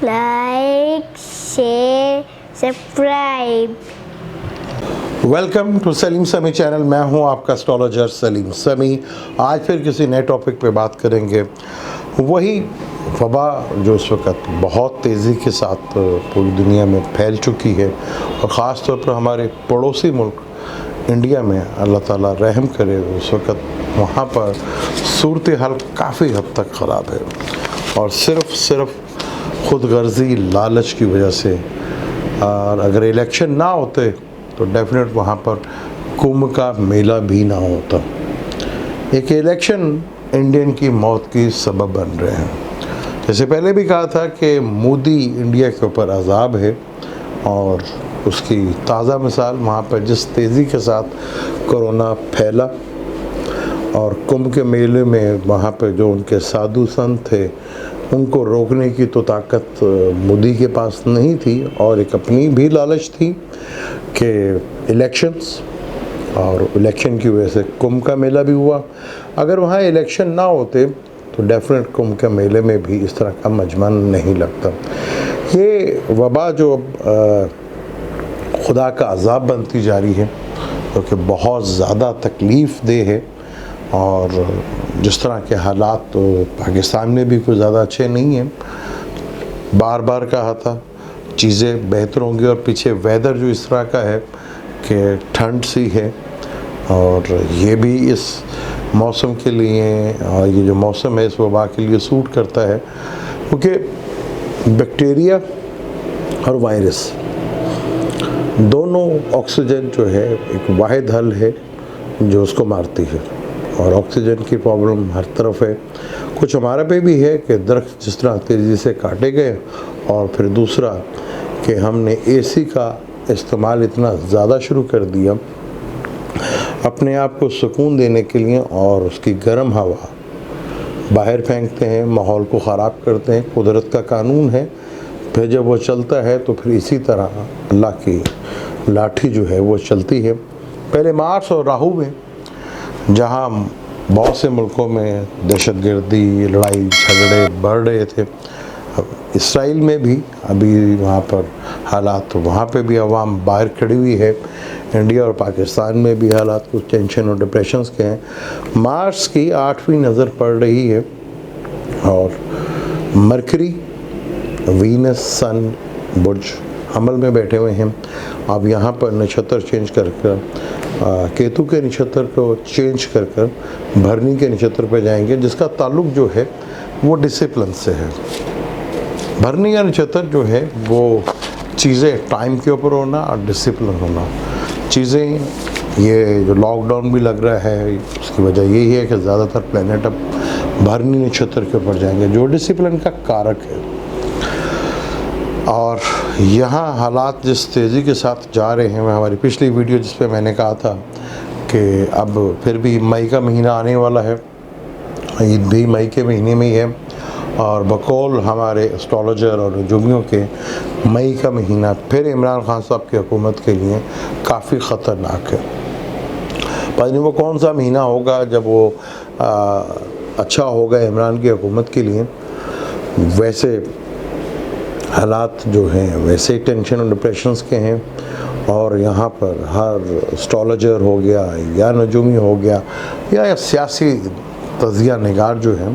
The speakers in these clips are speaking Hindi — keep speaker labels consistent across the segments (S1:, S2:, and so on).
S1: like, share, subscribe.
S2: Welcome to Salim Sami चैनल। मैं हूं आपका एस्ट्रोलॉजर सलीम समी। आज फिर किसी नए टॉपिक पे बात करेंगे। वही वबा जो इस वक्त बहुत तेज़ी के साथ पूरी दुनिया में फैल चुकी है और ख़ास तौर पर हमारे पड़ोसी मुल्क इंडिया में अल्लाह ताला रहम करे। उस वक्त वहाँ पर सूरत हाल काफ़ी हद तक ख़राब है और सिर्फ खुदगर्जी लालच की वजह से, और अगर इलेक्शन ना होते तो डेफिनेट वहाँ पर कुंभ का मेला भी ना होता। एक इलेक्शन इंडियन की मौत की सबब बन रहे हैं। जैसे पहले भी कहा था कि मोदी इंडिया के ऊपर अजाब है और उसकी ताज़ा मिसाल वहाँ पर जिस तेज़ी के साथ कोरोना फैला और कुंभ के मेले में वहाँ पर जो उनके साधु संत थे उनको रोकने की तो ताकत मोदी के पास नहीं थी और एक अपनी भी लालच थी कि इलेक्शंस, और इलेक्शन की वजह से कुंभ का मेला भी हुआ। अगर वहाँ इलेक्शन ना होते तो डेफिनेट कुंभ के मेले में भी इस तरह का मजमा नहीं लगता। ये वबा जो खुदा का अजाब बनती जा रही है क्योंकि बहुत ज़्यादा तकलीफ़ दे है और जिस तरह के हालात तो पाकिस्तान में भी कुछ ज़्यादा अच्छे नहीं हैं। बार बार कहा था चीज़ें बेहतर होंगी और पीछे वेदर जो इस तरह का है कि ठंड सी है और ये भी इस मौसम के लिए, और ये जो मौसम है इस वबा के लिए सूट करता है क्योंकि बैक्टीरिया और वायरस दोनों ऑक्सीजन जो है एक वाहिद हल है जो उसको मारती है और ऑक्सीजन की प्रॉब्लम हर तरफ है। कुछ हमारे पे भी है कि दरख्त जिस तरह तेज़ी से काटे गए और फिर दूसरा कि हमने एसी का इस्तेमाल इतना ज़्यादा शुरू कर दिया अपने आप को सुकून देने के लिए और उसकी गर्म हवा बाहर फेंकते हैं, माहौल को ख़राब करते हैं। कुदरत का कानून है, फिर जब वो चलता है तो फिर इसी तरह अल्लाह की लाठी जो है वो चलती है। पहले मार्स और राहु में जहाँ बहुत से मुल्कों में दहशतगर्दी, लड़ाई झगड़े बढ़ रहे थे, इसराइल में भी अभी वहाँ पर हालात, वहाँ पे भी अवाम बाहर खड़ी हुई है। इंडिया और पाकिस्तान में भी हालात कुछ टेंशन और डिप्रेशंस के हैं। मार्स की 8वीं नज़र पड़ रही है और मरकरी, वीनस, सन, बुर्ज हमल में बैठे हुए हैं। अब यहाँ पर नक्षत्र चेंज कर केतु के नक्षत्र को चेंज कर भरनी के नक्षत्र पर जाएंगे जिसका ताल्लुक जो है वो डिसिप्लिन से है। भरनी का नक्षत्र जो है वो चीज़ें टाइम के ऊपर होना और डिसिप्लिन होना। चीज़ें, ये जो लॉकडाउन भी लग रहा है उसकी वजह यही है कि ज़्यादातर प्लैनेट अब भरनी नक्षत्र के ऊपर जाएंगे जो डिसिप्लिन का कारक है। और यहाँ हालात जिस तेज़ी के साथ जा रहे हैं, हमारी पिछली वीडियो जिस पे मैंने कहा था कि अब फिर भी मई का महीना आने वाला है, ईद भी मई के महीने में ही है और बकौल हमारे एस्ट्रोलॉजर और नजूमियों के मई का महीना फिर इमरान खान साहब की हुकूमत के लिए काफ़ी ख़तरनाक है। पता नहीं वो कौन सा महीना होगा जब वो अच्छा होगा इमरान की हुकूमत के लिए। वैसे हालात जो हैं वैसे ही टेंशन और डिप्रेशंस के हैं और यहाँ पर हर एस्ट्रोलॉजर हो गया या नजूमी हो गया या सियासी तजिया निगार जो है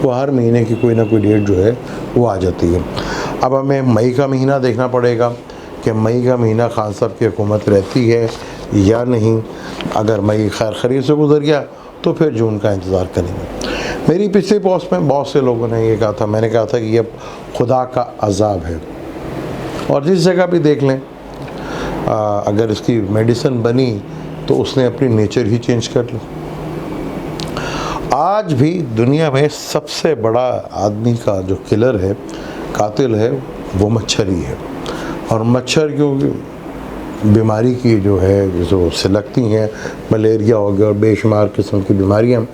S2: वो हर महीने की कोई ना कोई डेट जो है वो आ जाती है। अब हमें मई का महीना देखना पड़ेगा कि मई का महीना खान साहब की हुकूमत रहती है या नहीं। अगर मई खैर खरीद से गुजर गया तो फिर जून का इंतज़ार करेंगे। मेरी पिछली पोस्ट में बहुत से लोगों ने ये कहा था, मैंने कहा था कि ये खुदा का अजाब है और जिस जगह भी देख लें अगर इसकी मेडिसिन बनी तो उसने अपनी नेचर ही चेंज कर ली। आज भी दुनिया में सबसे बड़ा आदमी का जो किलर है, कातिल है, वो मच्छर ही है। और मच्छर क्योंकि बीमारी की जो है जो से लगती हैं, मलेरिया हो गया और बेशुमार किस्म की बीमारियाँ,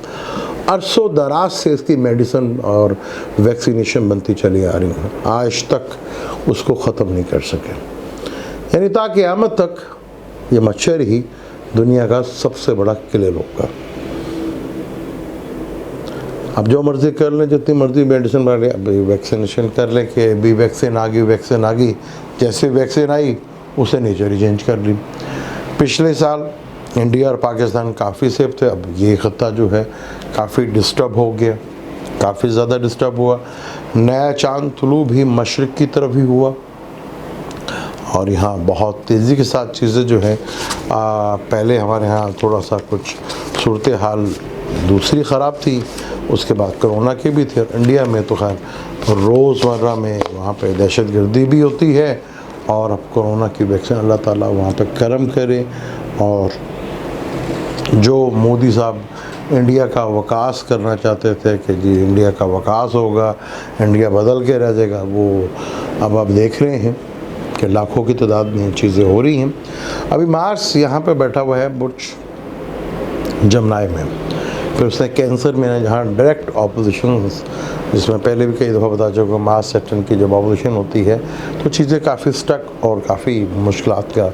S2: अरसों दराज से इसकी मेडिसिन और वैक्सीनेशन बनती चली आ रही हैं, आज तक उसको ख़त्म नहीं कर सके। यानी ताकि क़यामत तक ये मच्छर ही दुनिया का सबसे बड़ा किलर होगा। अब जो मर्ज़ी कर लें, जितनी मर्ज़ी मेडिसिन बना लें, अभी वैक्सीनेशन कर लें कि अभी वैक्सीन आ गई, जैसे वैक्सीन आई उसे नेचर ही चेंज कर ली। पिछले साल इंडिया और पाकिस्तान काफ़ी सेफ थे, अब ये खत्ता जो है काफ़ी डिस्टर्ब हो गया, काफ़ी ज़्यादा डिस्टर्ब हुआ। नया चांद तुलू भी मशरिक़ की तरफ ही हुआ और यहाँ बहुत तेज़ी के साथ चीज़ें जो है पहले हमारे यहाँ थोड़ा सा कुछ सूरत हाल दूसरी ख़राब थी, उसके बाद कोरोना की भी थी। और इंडिया में तो खैर रोज़मर्रा में वहाँ पे दहशतगर्दी भी होती है और अब कोरोना की वैक्सीन, अल्लाह ताला वहाँ पे करम करे। और जो मोदी साहब इंडिया का विकास करना चाहते थे कि जी इंडिया का विकास होगा, इंडिया बदल के रह जाएगा, वो अब आप देख रहे हैं कि लाखों की तादाद में चीज़ें हो रही हैं। अभी मार्स यहाँ पे बैठा हुआ है बुर्ज जमनाई में, फिर उसने कैंसर में जहाँ डायरेक्ट ऑपोजिशन, जिसमें पहले भी कई दफ़ा बता चुका, मार्स सैटर्न की जब ऑपोजिशन होती है तो चीज़ें काफ़ी स्टक और काफ़ी मुश्किलात का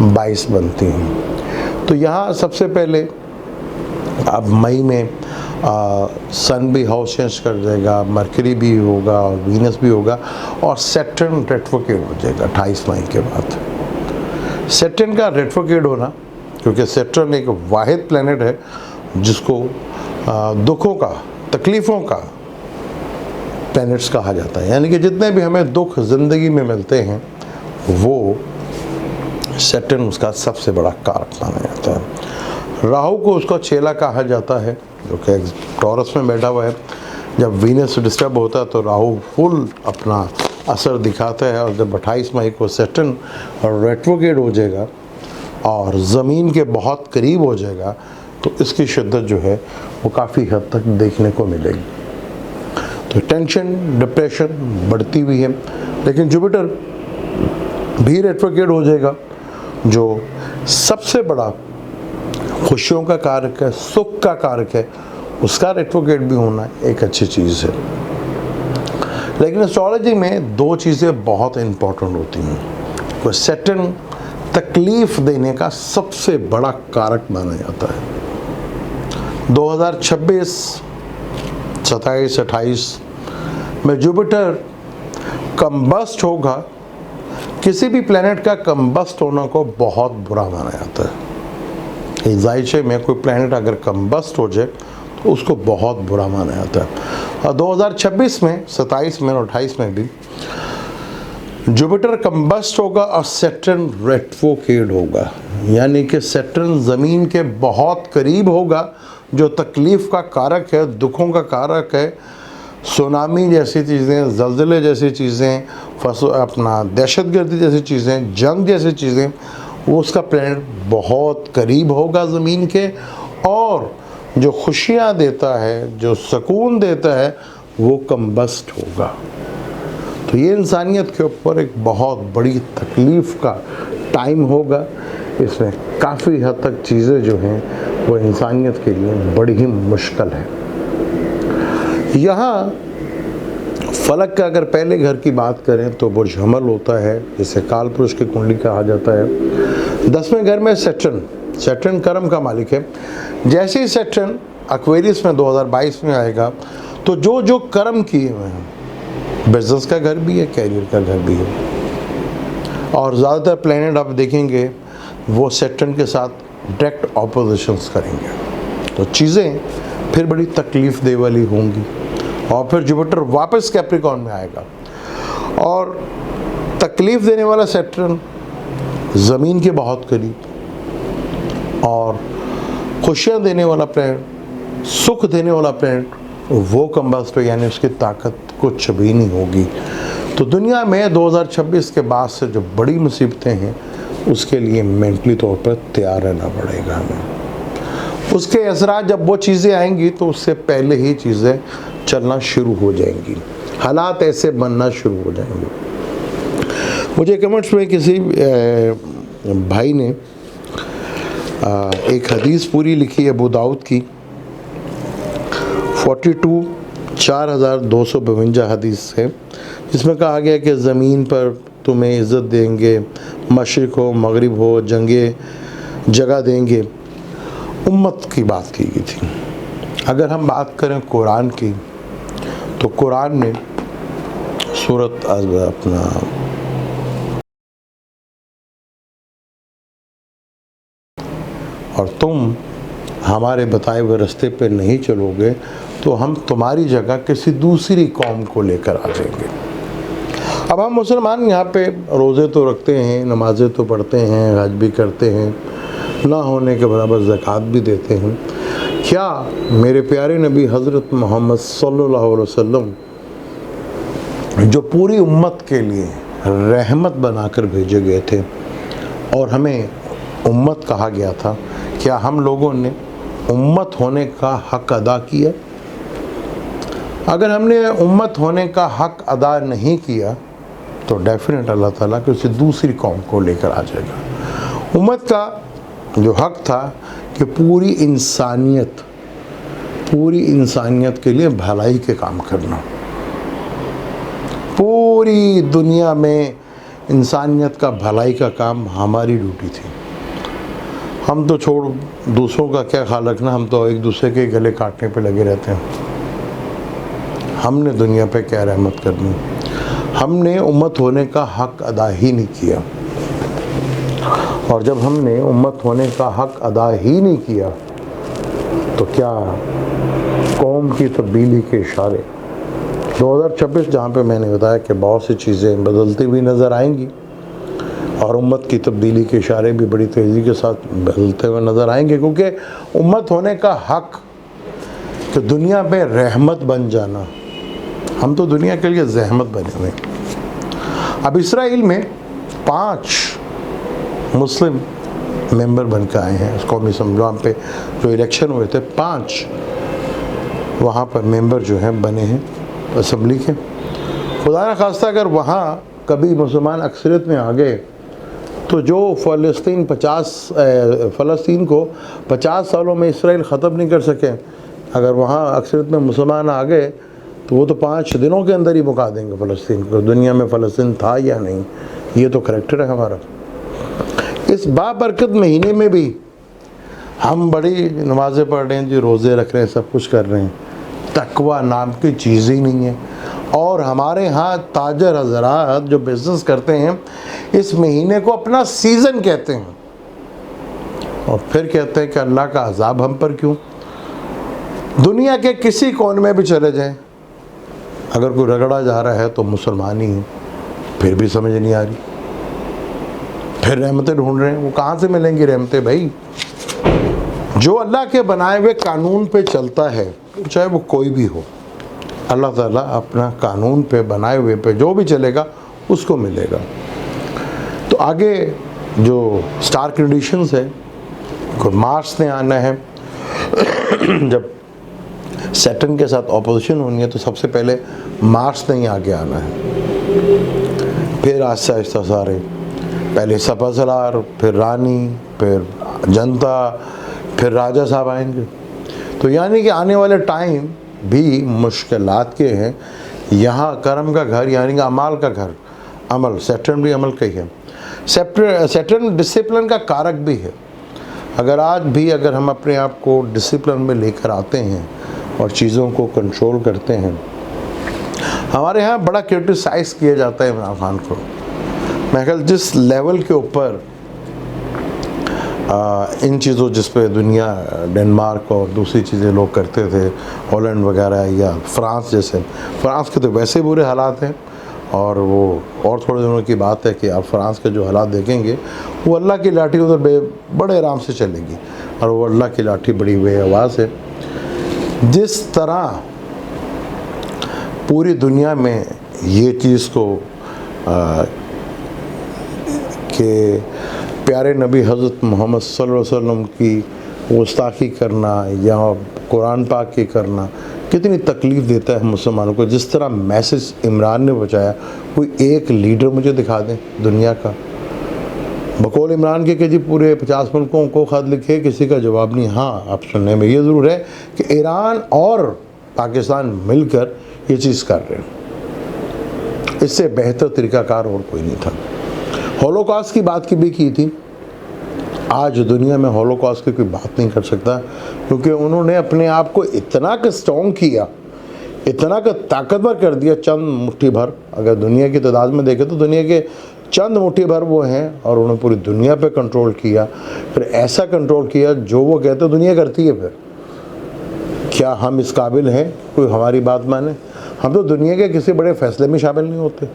S2: बाइस बनती हैं। तो यहाँ सबसे पहले अब मई में सन भी हाउस चेंज कर देगा, मरकरी भी होगा और वीनस भी होगा और सैटर्न रेट्रोग्रेड हो जाएगा 28 मई के बाद। सैटर्न का रेट्रोग्रेड होना, क्योंकि सैटर्न एक वाहिद प्लैनेट है जिसको दुखों का, तकलीफ़ों का प्लैनेट्स कहा जाता है, यानी कि जितने भी हमें दुख ज़िंदगी में मिलते हैं वो सैटर्न उसका सबसे बड़ा कारक माना जाता है। राहु को उसका चेला कहा जाता है जो कि टॉरस में बैठा हुआ है। जब वीनस डिस्टर्ब होता है तो राहु फुल अपना असर दिखाता है और जब 28 मई को सैटर्न रेट्रोग्रेड हो जाएगा और ज़मीन के बहुत करीब हो जाएगा तो इसकी शिद्दत जो है वो काफ़ी हद तक देखने को मिलेगी। तो टेंशन, डिप्रेशन बढ़ती हुई है। लेकिन जुपिटर भी रेट्रोग्रेड हो जाएगा जो सबसे बड़ा खुशियों का कारक है, सुख का कारक है, उसका रेट्रोग्रेड भी होना एक अच्छी चीज़ है। लेकिन एस्ट्रोलॉजी में दो चीज़ें बहुत इम्पोर्टेंट होती हैं। वो सैटर्न तकलीफ़ देने का सबसे बड़ा कारक माना जाता है। 2026, 27, 28 में जुपिटर कम्बस्ट होगा। किसी भी प्लैनेट का कम्बस्ट होना को बहुत बुरा माना जाता है। जायचे में कोई प्लैनेट अगर कम्बस्ट हो जाए तो उसको बहुत बुरा माना जाता है। और 2026 में, 27 में और 28 में भी जुपिटर कम्बस्ट होगा और सैटर्न रेट्रोग्रेड होगा, यानी कि सैटर्न ज़मीन के बहुत करीब होगा, जो तकलीफ़ का कारक है, दुखों का कारक है। सुनामी जैसी चीज़ें, ज़लज़ले जैसी चीज़ें, अपना दहशतगर्दी जैसी चीज़ें, जंग जैसी चीज़ें, वो उसका प्लैनेट बहुत करीब होगा ज़मीन के। और जो खुशियाँ देता है, जो सुकून देता है, वो कम्बस्ट होगा। तो ये इंसानियत के ऊपर एक बहुत बड़ी तकलीफ़ का टाइम होगा। इसमें काफ़ी हद तक चीज़ें जो हैं वो इंसानियत के लिए बड़ी ही मुश्किल है। यहाँ फलक का अगर पहले घर की बात करें तो बुर्ज हमल होता है, जिसे काल पुरुष की कुंडली कहा जाता है। 10वें घर में सैटर्न कर्म का मालिक है। जैसे ही सैटर्न एक्वेरियस में 2022 में आएगा तो जो जो कर्म किए हुए हैं, बिजनेस का घर भी है, कैरियर का घर भी है, और ज़्यादातर प्लैनेट आप देखेंगे वो सैटर्न के साथ डायरेक्ट ऑपोजिशंस करेंगे, तो चीज़ें फिर बड़ी तकलीफ़ दे वाली होंगी। और फिर जुपिटर वापस कैप्रिकॉर्न में आएगा और तकलीफ़ देने वाला सैटर्न ज़मीन के बहुत करीब, और खुशियाँ देने वाला प्लैनेट, सुख देने वाला प्लैनेट वो कम्बस्ट, यानी उसकी ताकत कुछ भी नहीं होगी। तो दुनिया में 2026 के बाद से जो बड़ी मुसीबतें हैं उसके लिए मेंटली तौर पर तैयार रहना पड़ेगा हमें। उसके असरात जब वो चीज़ें आएंगी तो उससे पहले ही चीज़ें चलना शुरू हो जाएंगी, हालात ऐसे बनना शुरू हो जाएंगे। मुझे कमेंट्स में किसी भाई ने एक हदीस पूरी लिखी है अबू दाऊद की, 42,4252 हदीस है, जिसमें कहा गया कि ज़मीन पर तुम्हें इज़्ज़त देंगे, मशरिक़ हो मगरिब हो जगह देंगे। उम्मत की बात की गई थी। अगर हम बात करें कुरान की, तो कुरान ने सूरत अपना और तुम हमारे बताए हुए रास्ते पे नहीं चलोगे तो हम तुम्हारी जगह किसी दूसरी कौम को लेकर आ जाएंगे। अब हम मुसलमान यहाँ पे रोज़े तो रखते हैं, नमाज़ें तो पढ़ते हैं, हज भी करते हैं, ना होने के बराबर ज़कात भी देते हैं। क्या मेरे प्यारे नबी हज़रत मोहम्मद सल्लल्लाहु अलैहि वसल्लम जो पूरी उम्मत के लिए रहमत बनाकर भेजे गए थे और हमें उम्मत कहा गया था, क्या हम लोगों ने उम्मत होने का हक अदा किया? अगर हमने उम्मत होने का हक अदा नहीं किया तो डेफिनेट अल्लाह ताला किसी दूसरी कौम को लेकर आ जाएगा। उम्मत का जो हक था कि पूरी इंसानियत के लिए भलाई के काम करना, पूरी दुनिया में इंसानियत का भलाई का काम हमारी ड्यूटी थी। हम तो छोड़ दूसरों का क्या ख्याल रखना, हम तो एक दूसरे के गले काटने पे लगे रहते हैं। हमने दुनिया पे क्या रहमत करनी, हमने उम्मत होने का हक अदा ही नहीं किया। और जब हमने उम्मत होने का हक अदा ही नहीं किया तो क्या कौम की तब्दीली के इशारे 2026, जहाँ पे मैंने बताया कि बहुत सी चीज़ें बदलती हुई नज़र आएंगी और उम्मत की तब्दीली के इशारे भी बड़ी तेज़ी के साथ बदलते हुए नज़र आएंगे, क्योंकि उम्मत होने का हक कि दुनिया में रहमत बन जाना, हम तो दुनिया के लिए जहमत बने हुए। अब इसराइल में 5 मुस्लिम मेंबर बन के आए हैं कौमी असम्बली पे, जो इलेक्शन हुए थे 5 वहाँ पर मेंबर जो हैं बने हैं असम्बली के। खुदा न खास्ता अगर वहाँ कभी मुसलमान अक्सरियत में आ गए तो जो फ़लस्तीन को 50 सालों में इसराइल ख़त्म नहीं कर सके, अगर वहाँ अक्सरियत में मुसलमान आ गए तो वो तो 5 दिनों के अंदर ही मुका देंगे फ़लस्तीन को। दुनिया में फ़लस्तीन था या नहीं, ये तो करैक्टर है हमारा। इस बाबरकत महीने में भी हम बड़ी नमाज़ें पढ़ रहे हैं जी, रोज़े रख रहे हैं, सब कुछ कर रहे हैं, तकवा नाम की चीज़ ही नहीं है। और हमारे यहाँ ताजर हज़रात जो बिज़नेस करते हैं इस महीने को अपना सीज़न कहते हैं और फिर कहते हैं कि अल्लाह का अज़ाब हम पर क्यों। दुनिया के किसी कोने में भी चले जाएं, अगर कोई रगड़ा जा रहा है तो मुसलमान ही है, फिर भी समझ नहीं आ रही, फिर रहमतें ढूंढ रहे हैं। वो कहाँ से मिलेंगी रहमतें भाई? जो अल्लाह के बनाए हुए कानून पे चलता है, चाहे वो कोई भी हो, अल्लाह ताला अपना कानून पे बनाए हुए पे जो भी चलेगा उसको मिलेगा। तो आगे जो स्टार कंडीशंस है, मार्स ने आना है जब सैटर्न के साथ ऑपोजिशन होनी है तो सबसे पहले मार्स ने ही आगे आना है, फिर आहिस्ता आहिस्ता सारे, पहले सपा-सलार, फिर रानी, फिर जनता, फिर राजा साहब आएंगे। तो यानी कि आने वाले टाइम भी मुश्किलात के हैं। यहाँ कर्म का घर यानी कि अमाल का घर, अमल, सैटर्न भी अमल का ही है। सैटर्न डिसिप्लिन का कारक भी है। अगर आज भी अगर हम अपने आप को डिसिप्लिन में लेकर आते हैं और चीज़ों को कंट्रोल करते हैं, हमारे यहाँ बड़ा क्रिटिसाइज़ किया जाता है इमरान खान को। मैं ख्याल जिस लेवल के ऊपर इन चीज़ों जिस पे दुनिया, डेनमार्क और दूसरी चीज़ें लोग करते थे, हॉलैंड वगैरह या फ्रांस जैसे, फ्रांस के तो वैसे बुरे हालात हैं और वो और थोड़े दिनों की बात है कि आप फ्रांस के जो हालात देखेंगे, वो अल्लाह की लाठी उधर बड़े आराम से चलेगी और वो अल्लाह की लाठी बड़ी बेआवाज़ है। जिस तरह पूरी दुनिया में ये चीज़ को कि प्यारे नबी हज़रत मोहम्मद सल्लल्लाहु अलैहि वसल्लम की गुस्ताखी करना या कुरान पाक की करना कितनी तकलीफ़ देता है मुसलमानों को। जिस तरह मैसेज इमरान ने पहुँचाया, कोई एक लीडर मुझे दिखा दें दुनिया का बकौल इमरान के कि जी पूरे 50 मुल्कों को ख़त लिखे, किसी का जवाब नहीं। हाँ, आप सुनने में ये ज़रूर है कि ईरान और पाकिस्तान मिलकर ये चीज़ कर रहे हैं। इससे बेहतर तरीक़ाकार और कोई नहीं था। हॉलोकॉस्ट की बात की भी की थी आज दुनिया में हॉलोकॉस्ट की कोई बात नहीं कर सकता, क्योंकि उन्होंने अपने आप को इतना का स्ट्रॉन्ग किया, इतना का ताकतवर कर दिया। चंद मुट्ठी भर, अगर दुनिया की तादाद में देखें तो दुनिया के चंद मुट्ठी भर वो हैं, और उन्होंने पूरी दुनिया पे कंट्रोल किया। फिर ऐसा कंट्रोल किया जो वो कहते दुनिया करती है। फिर क्या हम इस काबिल हैं कोई हमारी बात माने? हम तो दुनिया के किसी बड़े फैसले में शामिल नहीं होते।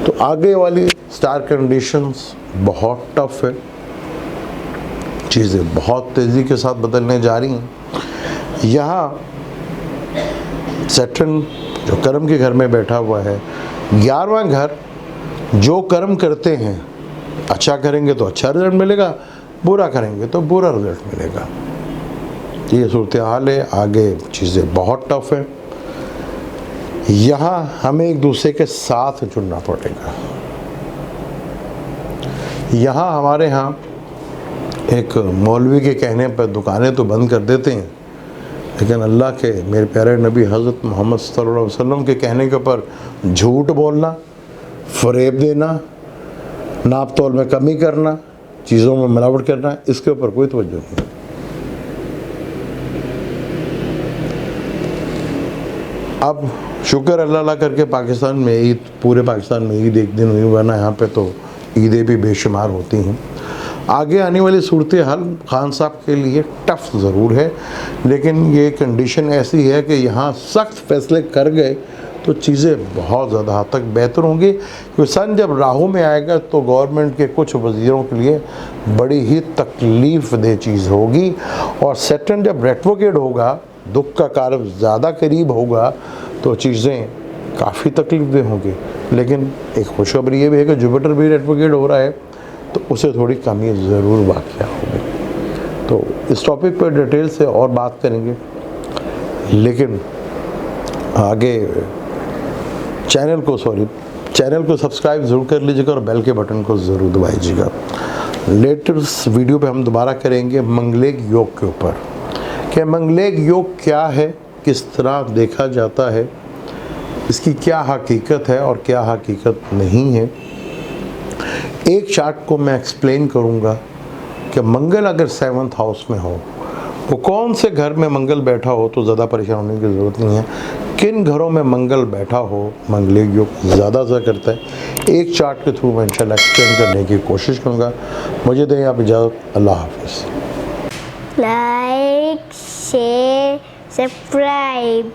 S2: तो आगे वाली स्टार कंडीशंस बहुत टफ है, चीज़ें बहुत तेज़ी के साथ बदलने जा रही हैं। यहाँ सैटर्न जो कर्म के घर में बैठा हुआ है, 11वां घर, जो कर्म करते हैं, अच्छा करेंगे तो अच्छा रिजल्ट मिलेगा, बुरा करेंगे तो बुरा रिजल्ट मिलेगा। ये सूरत हाल है। आगे चीज़ें बहुत टफ है। यहाँ हमें एक दूसरे के साथ जुड़ना पड़ेगा। यहाँ हमारे यहाँ एक मौलवी के कहने पर दुकानें तो बंद कर देते हैं, लेकिन अल्लाह के मेरे प्यारे नबी हज़रत मोहम्मद सल्लल्लाहु अलैहि वसल्लम के कहने के ऊपर झूठ बोलना, फ़रेब देना, नाप तोल में कमी करना, चीज़ों में मिलावट करना, इसके ऊपर कोई तवज्जो नहीं। अब शुक्र अल्लाह करके पाकिस्तान में ईद, पूरे पाकिस्तान में ईद एक दिन हुई, वरना यहाँ पे तो ईदें भी बेशुमार होती हैं। आगे आने वाली सूरत हाल खान साहब के लिए टफ ज़रूर है, लेकिन ये कंडीशन ऐसी है कि यहाँ सख्त फैसले कर गए तो चीज़ें बहुत ज़्यादा हद तक बेहतर होंगी। क्योंकि सन जब राहों में आएगा तो गवर्नमेंट के कुछ वज़ीरों के लिए बड़ी ही तकलीफ़ दह चीज़ होगी, और सैटर्न जब रेट्रोग्रेड होगा, दुख का कारब ज़्यादा करीब होगा, तो चीज़ें काफ़ी तकलीफ दह होंगी। लेकिन एक खुशखबरी ये भी है कि जुपिटर भी रेट्रोग्रेड हो रहा है, तो उसे थोड़ी कमी ज़रूर वाक़या होगी। तो इस टॉपिक पर डिटेल से और बात करेंगे, लेकिन आगे चैनल को सब्सक्राइब ज़रूर कर लीजिएगा और बेल के बटन को ज़रूर दबाइएगा। लेटेस्ट वीडियो पे हम दोबारा करेंगे मंगलेक योग के ऊपर, कि मंगलेक योग क्या है, किस तरह देखा जाता है, इसकी क्या हकीकत है और क्या हकीकत नहीं है। एक चार्ट को मैं एक्सप्लेन करूंगा कि मंगल अगर 7th हाउस में हो, वो कौन से घर में मंगल बैठा हो तो ज़्यादा परेशान होने की ज़रूरत नहीं है। किन घरों में मंगल बैठा हो मंगलेक योग ज़्यादा असर करता है, एक चार्ट के थ्रू मैं इंशाल्लाह एक्सप्लेन करने की कोशिश करूँगा। मुझे दें आप इजाज़त, अल्लाह हाफिज़।
S1: Like, share, subscribe.